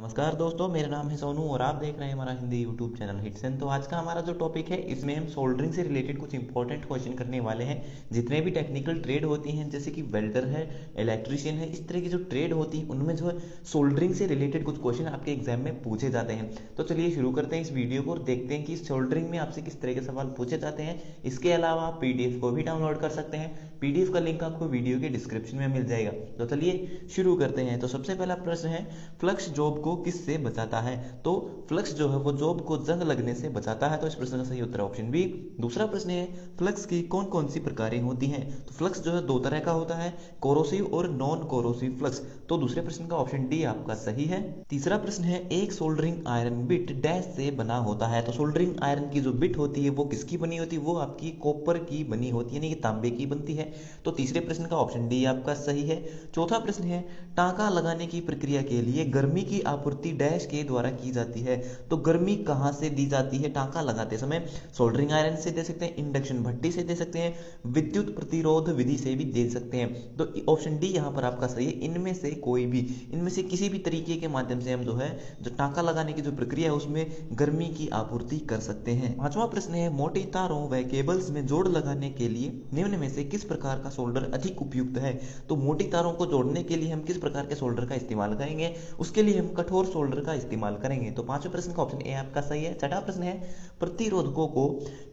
नमस्कार दोस्तों, मेरा नाम है सोनू और आप देख रहे हैं हमारा हिंदी यूट्यूब चैनल हिटसन। तो आज का हमारा जो टॉपिक है, इसमें हम सोल्डरिंग से रिलेटेड कुछ इंपॉर्टेंट क्वेश्चन करने वाले हैं। जितने भी टेक्निकल ट्रेड होती हैं, जैसे कि वेल्डर है, इलेक्ट्रीशियन है, इस तरह की जो ट्रेड होती है उनमें जो है सोल्डरिंग से रिलेटेड कुछ क्वेश्चन आपके एग्जाम में पूछे जाते हैं। तो चलिए शुरू करते हैं इस वीडियो को और देखते हैं कि सोल्डरिंग में आपसे किस तरह के सवाल पूछे जाते हैं। इसके अलावा आप पीडीएफ को भी डाउनलोड कर सकते हैं। पीडीएफ का लिंक आपको वीडियो के डिस्क्रिप्शन में मिल जाएगा। तो चलिए शुरू करते हैं। तो सबसे पहला प्रश्न है, फ्लक्स जॉब को किससे बचाता है? तो फ्लक्स जो है वो जॉब को जंग लगने से बचाता है। तो इस प्रश्न का सही उत्तर ऑप्शन बी। दूसरा प्रश्न है, फ्लक्स की कौन कौन सी प्रकारें होती हैं? तो फ्लक्स जो है दो तरह का होता है, कोरोसिव और नॉन कोरोसिव फ्लक्स। तो दूसरे प्रश्न का ऑप्शन डी आपका सही है। तीसरा प्रश्न है, एक सोल्डरिंग आयरन बिट डैश से बना होता है। तो सोल्डरिंग आयरन की जो बिट होती है वो किसकी बनी होती है? वो आपकी कॉपर की बनी होती है, यानी कि तांबे की बनती है। तो तीसरे प्रश्न का ऑप्शन डी आपका सही है। चौथा प्रश्न है, टांका लगाने की प्रक्रिया के लिए गर्मी की आपूर्ति डैश के द्वारा की जाती है। तो गर्मी कहां से दी जाती है टांका लगाते समय? सोल्डरिंग आयरन से दे सकते हैं, इंडक्शन भट्टी से दे सकते हैं, विद्युत प्रतिरोध विधि से भी दे सकते हैं। तो ऑप्शन डी यहां पर आपका सही है। इनमें से कोई भी, इनमें से किसी भी तरीके के माध्यम से हम जो है जो टांका लगाने की जो प्रक्रिया है उसमें गर्मी की आपूर्ति कर सकते हैं। पांचवा प्रश्न है, मोटी तारों व केबल्स में जोड़ लगाने के लिए निम्न में से किस प्रकार का सोल्डर अधिक उपयुक्त है? तो मोटी तारों को जोड़ने के लिए हम किस प्रकार के सोल्डर का इस्तेमाल करेंगे? उसके लिए हम कठोर सोल्डर का इस्तेमाल करेंगे। तो पांचवें प्रश्न का ऑप्शन ए आपका सही है। छठा प्रश्न है, प्रतिरोधकों को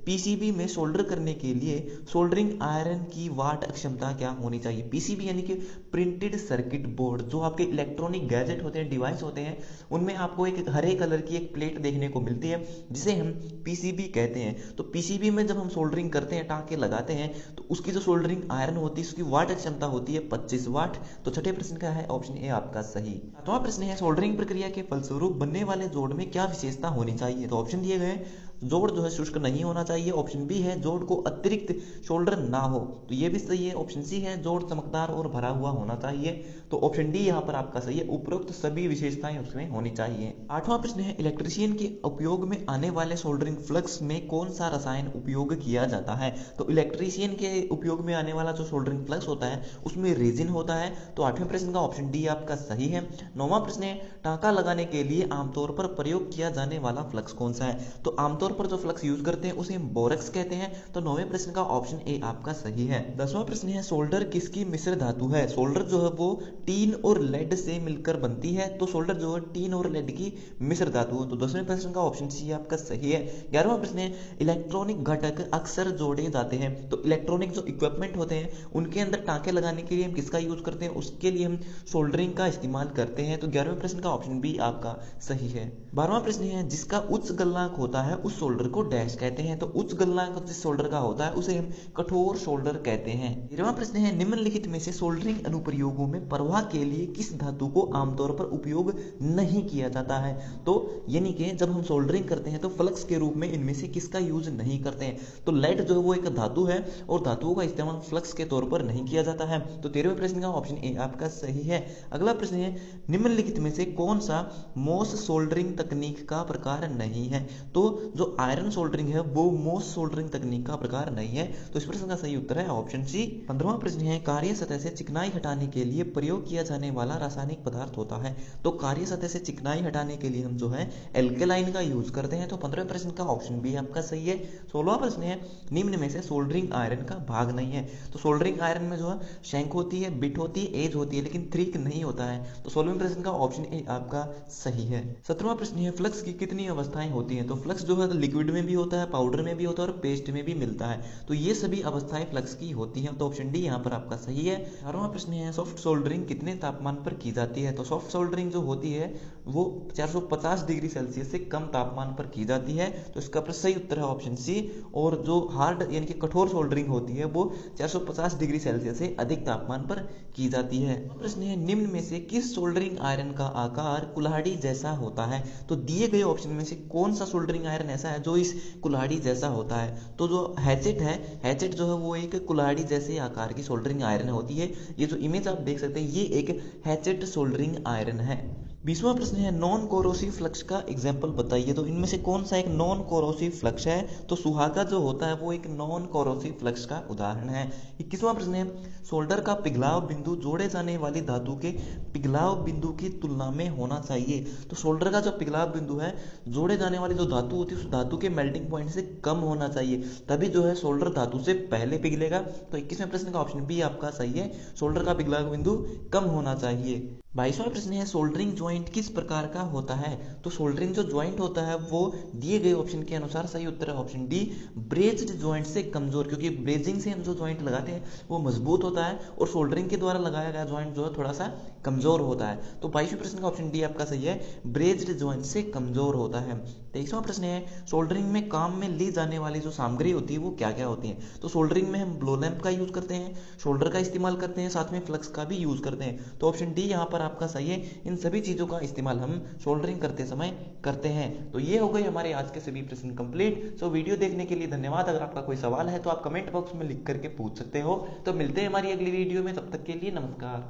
पीसीबी में सोल्डर करने के लिए सोल्डरिंग आयरन की वाट क्षमता क्या होनी चाहिए? पीसीबी यानी कि प्रिंटेड सर्किट बोर्ड, जो आपके इलेक्ट्रॉनिक गैजेट होते हैं, डिवाइस होते हैं, उनमें आपको एक हरे कलर की एक प्लेट देखने को मिलती है जिसे हम पीसीबी कहते हैं। तो पीसीबी में जब हम सोल्डरिंग करते हैं, टांके लगाते हैं, तो उसकी जो सोल्डरिंग आयरन होती है उसकी वाट क्षमता होती है 25 वाट। तो छठे प्रश्न का है ऑप्शन ए आपका सही। सातवां प्रश्न है, सोल्डरिंग प्रक्रिया के फलस्वरूप बनने वाले जोड़ में क्या विशेषता होनी चाहिए? तो ऑप्शन दिए गए, जोड़ जो है शुष्क नहीं होना चाहिए। ऑप्शन बी है, जोड़ को अतिरिक्त शोल्डर ना हो। तो ये भी सही है। ऑप्शन सी है, जोड़ चमकदार और भरा हुआ होना चाहिए। तो ऑप्शन डी यहाँ पर आपका सही है। उपरोक्त सभी विशेषताएं उसमें होनी चाहिए। आठवां प्रश्न है, इलेक्ट्रीशियन के उपयोग में आने वाले सोल्डरिंग फ्लक्स में कौन सा रसायन उपयोग किया जाता है? तो इलेक्ट्रीशियन के उपयोग में आने वाला जो सोल्डरिंग फ्लक्स होता है उसमें रेजिन होता है। तो आठवें प्रश्न का ऑप्शन डी आपका सही है। नौवां प्रश्न है, टांका लगाने के लिए आमतौर पर प्रयोग किया जाने वाला फ्लक्स कौन सा है? तो आमतौर पर जो फ्लक्स यूज करते हैं उसे हम बोरेक्स कहते हैं। तो नौवें प्रश्न का ऑप्शन ए आपका सही है। दसवां प्रश्न है, सोल्डर किसकी मिश्र धातु है? सोल्डर जो है वो टीन और लेड से मिलकर बनती है। तो सोल्डर जो है टीन और लेड की मिश्र धातु है। तो 10वें प्रश्न का ऑप्शन सी आपका सही है। 11वां प्रश्न है, इलेक्ट्रॉनिक घटक अक्सर जोड़े जाते हैं। तो इलेक्ट्रॉनिक जो इक्विपमेंट होते हैं उनके अंदर टांके लगाने के लिए हम किसका यूज करते हैं? उसके लिए हम सोल्डरिंग का इस्तेमाल करते हैं। तो 11वें प्रश्न का ऑप्शन बी आपका सही है। 12वां प्रश्न है, जिसका उच्च गलनांक होता है उस सोल्डर को डैश कहते हैं। तो उच्च गलनांक जिस सोल्डर का होता है उसे हम कठोर सोल्डर कहते हैं। 13वां प्रश्न है, निम्नलिखित में से सोल्डरिंग अनुप्रयोगों में प्रवाह के लिए किस धातु को आमतौर पर उपयोग नहीं किया जाता है? तो यानी कि जब हम सोल्डरिंग करते हैं तो फ्लक्स के रूप में इनमें से किसका यूज नहीं करते हैं? तो लेड जो है वो एक धातु है और धातुओं का इस्तेमाल फ्लक्स के तौर पर नहीं किया जाता है। तो 13वें प्रश्न का ऑप्शन ए आपका सही है। अगला प्रश्न है, निम्नलिखित में से कौन सा मोस सोल्डरिंग तकनीक का प्रकार नहीं है? तो जो आयरन सोल्डरिंग है वो मोस सोल्डरिंग तकनीक का प्रकार नहीं है। तो इस प्रश्न का सही उत्तर है ऑप्शन सी। 15वां प्रश्न है, कार्य सतह से चिकनाई हटाने के लिए प्रयोग किया जाने वाला रासायनिक पदार्थ होता है। तो कार्य सतह से चिकनाई हटाने के लिए हम जो है एल्केलाइन का यूज करते हैं। तो 15वें प्रश्न का ऑप्शन बी आपका सही है। 16वां प्रश्न है, निम्न में से सोल्डरिंग आयरन का भाग नहीं है। तो सोल्डरिंग आयरन में जो है शैंक होती है, बिट होती है, एज होती है, लेकिन थ्रिक नहीं होता है। तो 16वें प्रश्न का ऑप्शन ए आपका सही है। 17वां प्रश्न है, फ्लक्स की कितनी अवस्थाएं होती हैं? तो फ्लक्स जो है लिक्विड में भी होता है, पाउडर में भी होता है और पेस्ट में भी मिलता है। तो ये सभी अवस्थाएं फ्लक्स की होती हैं। तो ऑप्शन डी यहाँ पर आपका सही है। 18वां प्रश्न है, सॉफ्ट सोल्डरिंग कितने तापमान पर की जाती है? तो सॉफ्ट सोल्डरिंग जो होती है वो 450 डिग्री सेल्सियस से कम तापमान पर की जाती है। तो इसका सही उत्तर है ऑप्शन सी। और जो हार्ड यानी कि कठोर सोल्डरिंग होती है वो 450 डिग्री सेल्सियस से अधिक तापमान पर की जाती है। प्रश्न है, निम्न में से किस सोल्डरिंग आयरन का आकार कुल्हाड़ी जैसा होता है? तो दिए गए ऑप्शन में से कौन सा सोल्डरिंग आयरन ऐसा है जो इस कुल्हाड़ी जैसा होता है? तो जो हैचेट है, हैचेट जो है वो एक कुल्हाड़ी जैसे आकार की सोल्डरिंग आयरन होती है। ये जो इमेज आप देख सकते हैं ये एक हैचेट सोल्डरिंग आयरन है। 20वां प्रश्न है नॉन कोरोसिव फ्लक्स का एग्जाम्पल बताइए। तो इनमें से कौन सा एक नॉन कोरोसिव फ्लक्स है? तो सुहागा जो होता है वो एक नॉन कोरोसिव फ्लक्स का उदाहरण है। 21वां प्रश्न है सोल्डर का पिघलाव बिंदु जोड़े जाने वाली धातु के पिघलाव बिंदु की तुलना में होना चाहिए। तो सोल्डर का जो पिघलाव बिंदु है जोड़े जाने वाली जो धातु होती है उस धातु के मेल्टिंग पॉइंट से कम होना चाहिए, तभी जो है सोल्डर धातु से पहले पिघलेगा। तो 21वें प्रश्न का ऑप्शन बी आपका सही है, सोल्डर का पिघलाव बिंदु कम होना चाहिए। 22वां प्रश्न है सोल्डरिंग ज्वाइंट किस प्रकार का होता है? तो सोल्डरिंग जो ज्वाइंट होता है वो दिए गए ऑप्शन के अनुसार सही उत्तर है ऑप्शन डी, ब्रेज्ड ज्वाइंट से कमजोर, क्योंकि ब्रेजिंग से हम जो ज्वाइंट लगाते हैं वो मजबूत होता है और सोल्डरिंग के द्वारा लगाया गया ज्वाइंट जो है थोड़ा सा कमजोर होता है। तो 22वें प्रश्न का ऑप्शन डी आपका सही है, ब्रेज्ड ज्वाइंट से कमजोर होता है। 23वां प्रश्न है सोल्डरिंग में काम में ली जाने वाली जो सामग्री होती है वो क्या क्या होती है? तो सोल्डरिंग में हम ब्लो लैंप का यूज करते हैं, शोल्डर का इस्तेमाल करते हैं, साथ में फ्लक्स का भी यूज करते हैं। तो ऑप्शन डी यहाँ पर आपका सही है, इन सभी चीजों का इस्तेमाल हम सोल्डरिंग करते समय करते हैं। तो ये हो गई हमारे आज के सभी प्रश्न कंप्लीट। सो वीडियो देखने के लिए धन्यवाद। अगर आपका कोई सवाल है तो आप कमेंट बॉक्स में लिख करके पूछ सकते हो। तो मिलते हैं हमारी अगली वीडियो में, तब तक के लिए नमस्कार।